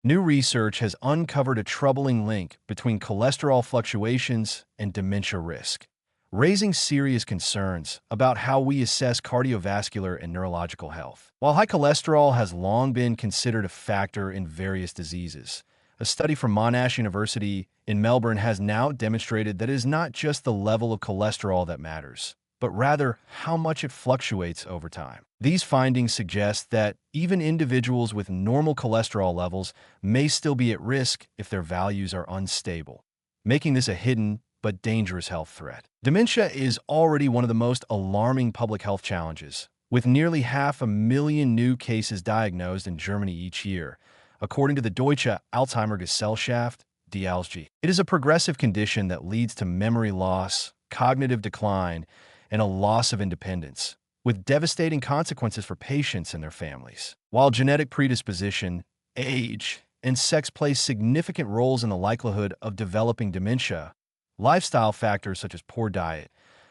New research has uncovered a troubling link between cholesterol fluctuations and dementia risk, raising serious concerns about how we assess cardiovascular and neurological health. While high cholesterol has long been considered a factor in various diseases, a study from Monash University in Melbourne has now demonstrated that it is not just the level of cholesterol that matters, but rather how much it fluctuates over time. These findings suggest that even individuals with normal cholesterol levels may still be at risk if their values are unstable, making this a hidden but dangerous health threat. Dementia is already one of the most alarming public health challenges, with nearly 500,000 new cases diagnosed in Germany each year, according to the Deutsche Alzheimer Gesellschaft, DALG. It is a progressive condition that leads to memory loss, cognitive decline, and a loss of independence, with devastating consequences for patients and their families. While genetic predisposition, age, and sex play significant roles in the likelihood of developing dementia, lifestyle factors such as poor diet,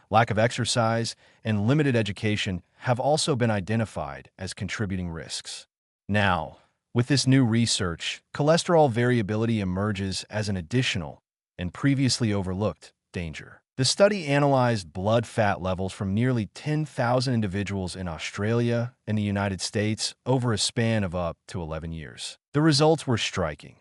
lack of exercise, and limited education have also been identified as contributing risks. Now, with this new research, cholesterol variability emerges as an additional and previously overlooked danger. The study analyzed blood fat levels from nearly 10,000 individuals in Australia and the United States over a span of up to 11 years. The results were striking.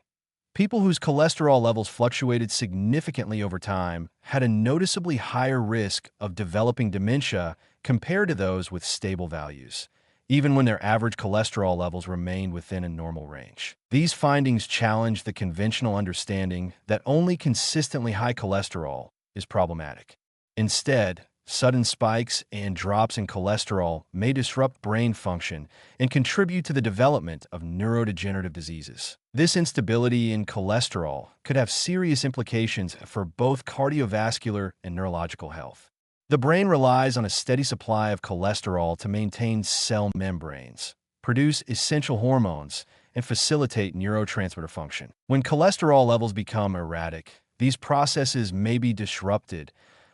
People whose cholesterol levels fluctuated significantly over time had a noticeably higher risk of developing dementia compared to those with stable values, even when their average cholesterol levels remained within a normal range. These findings challenge the conventional understanding that only consistently high cholesterol is problematic. Instead, sudden spikes and drops in cholesterol may disrupt brain function and contribute to the development of neurodegenerative diseases. This instability in cholesterol could have serious implications for both cardiovascular and neurological health. The brain relies on a steady supply of cholesterol to maintain cell membranes, produce essential hormones, and facilitate neurotransmitter function. When cholesterol levels become erratic, these processes may be disrupted,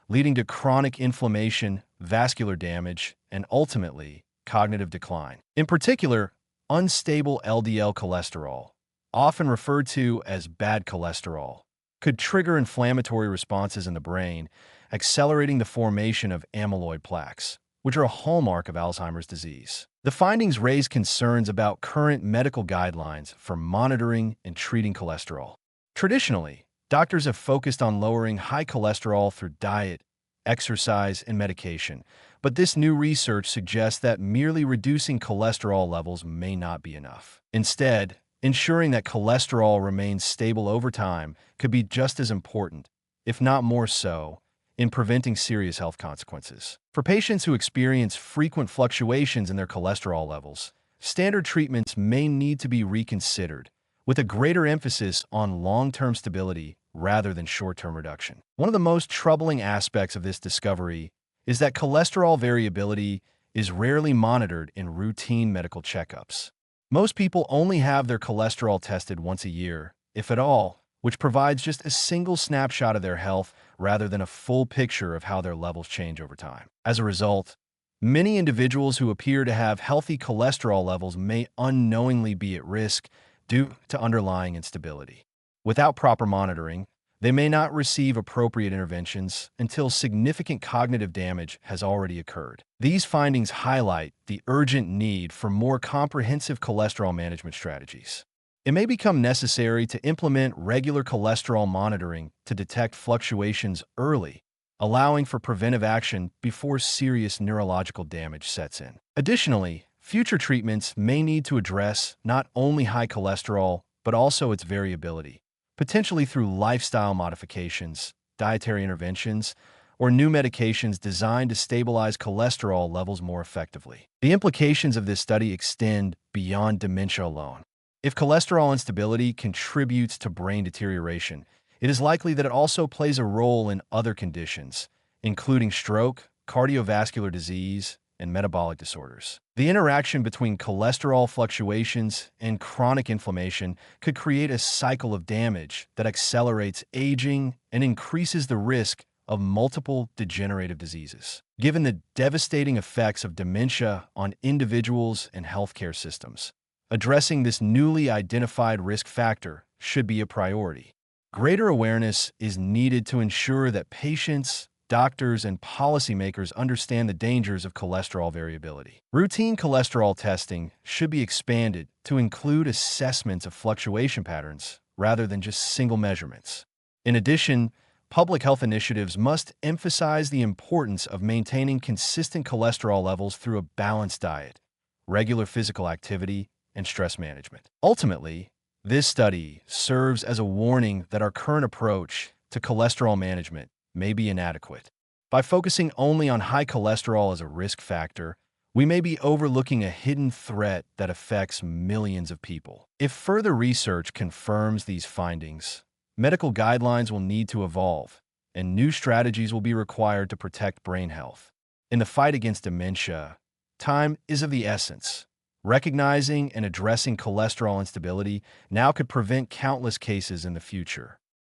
leading to chronic inflammation, vascular damage, and ultimately, cognitive decline. In particular, unstable LDL cholesterol, often referred to as bad cholesterol, could trigger inflammatory responses in the brain, accelerating the formation of amyloid plaques, which are a hallmark of Alzheimer's disease. The findings raise concerns about current medical guidelines for monitoring and treating cholesterol. Traditionally, doctors have focused on lowering high cholesterol through diet, exercise, and medication, but this new research suggests that merely reducing cholesterol levels may not be enough. Instead, ensuring that cholesterol remains stable over time could be just as important, if not more so, in preventing serious health consequences. For patients who experience frequent fluctuations in their cholesterol levels, standard treatments may need to be reconsidered, with a greater emphasis on long-term stability rather than short-term reduction. One of the most troubling aspects of this discovery is that cholesterol variability is rarely monitored in routine medical checkups. Most people only have their cholesterol tested once a year, if at all, which provides just a single snapshot of their health rather than a full picture of how their levels change over time. As a result, many individuals who appear to have healthy cholesterol levels may unknowingly be at risk due to underlying instability. Without proper monitoring, they may not receive appropriate interventions until significant cognitive damage has already occurred. These findings highlight the urgent need for more comprehensive cholesterol management strategies. It may become necessary to implement regular cholesterol monitoring to detect fluctuations early, allowing for preventive action before serious neurological damage sets in. Additionally, future treatments may need to address not only high cholesterol, but also its variability, potentially through lifestyle modifications, dietary interventions, or new medications designed to stabilize cholesterol levels more effectively. The implications of this study extend beyond dementia alone. If cholesterol instability contributes to brain deterioration, it is likely that it also plays a role in other conditions, including stroke, cardiovascular disease, and metabolic disorders. The interaction between cholesterol fluctuations and chronic inflammation could create a cycle of damage that accelerates aging and increases the risk of multiple degenerative diseases. Given the devastating effects of dementia on individuals and healthcare systems, Addressing this newly identified risk factor should be a priority. Greater awareness is needed to ensure that patients, doctors, and policymakers understand the dangers of cholesterol variability. Routine cholesterol testing should be expanded to include assessments of fluctuation patterns rather than just single measurements. In addition, public health initiatives must emphasize the importance of maintaining consistent cholesterol levels through a balanced diet, regular physical activity, and stress management. Ultimately, this study serves as a warning that our current approach to cholesterol management may be inadequate. By focusing only on high cholesterol as a risk factor, we may be overlooking a hidden threat that affects millions of people. If further research confirms these findings, medical guidelines will need to evolve, and new strategies will be required to protect brain health. In the fight against dementia, time is of the essence. Recognizing and addressing cholesterol instability now could prevent countless cases in the future.